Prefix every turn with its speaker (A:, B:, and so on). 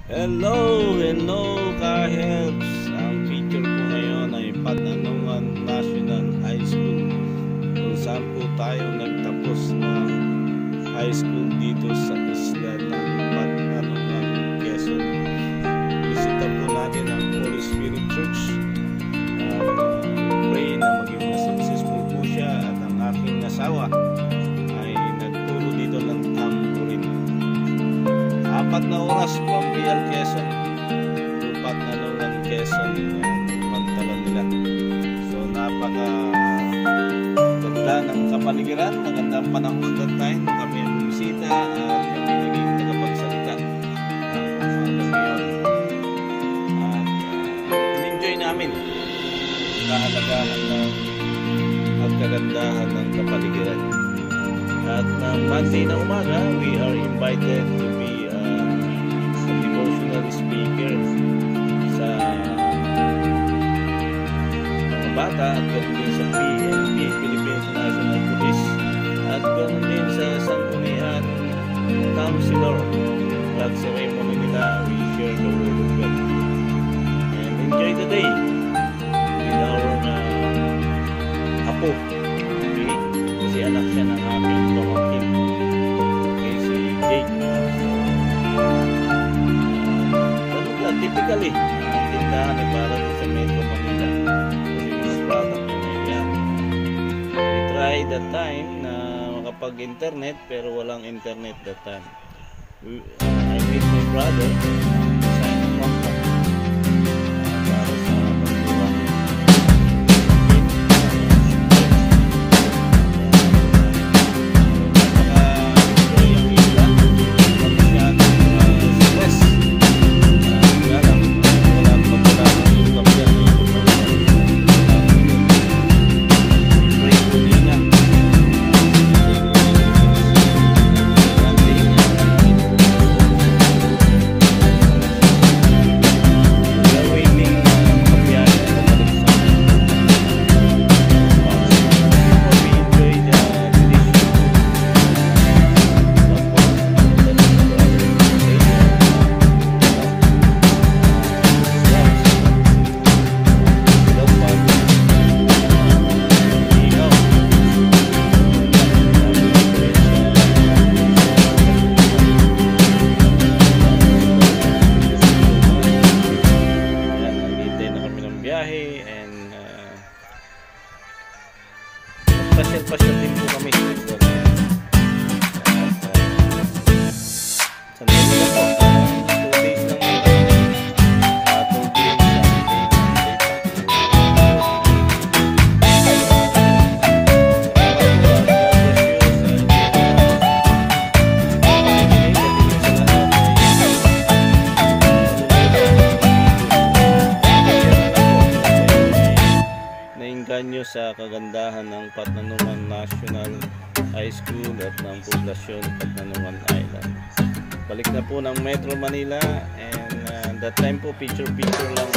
A: Hello ka-helps! Ang feature ko ngayon ay Patanungan National High School, kung saan po tayo nagtapos ng high school dito sa isla ng Patanungan, Quezon. Bisita po natin ang Holy Spirit Church. Pray na maging successful po siya at ang aking asawa ay nagturo dito ng tambourine. 4 na oras from BL Quezon to Patanungan, Quezon, pantalan nila. So napaka ganda ng kapaligiran, magandang panahon that time. Kami ang bumisita at kami naging tagapagsalita ng mga at in-enjoy namin kahalagahan at kagandahan ng kapaligiran. At Monday na umaga, we are invited to be devotional speaker sa mga bata at ganoon din sa PNP, Philippines National Police, at ganoon din sa Sangguniang Counselor. At sa ceremony nila, we share the word of God and enjoy the day with our apo. Okay? Kasi anak siya ng aking pamangkin. Okay, si Jake. Typically, ang tindahan ay para sa Metro Manila. Kasi mga product na yan. We tried that time na makapag-internet pero walang internet that time. I meet my brother, sign a contract para sa pagbuwan. And pasyal-pasyal din po kami sa Manila po. 2 days lang nyo sa kagandahan ng Patanungan National High School at ng poblasyon Patanungan Island. Balik na po ng Metro Manila, and that time po picture lang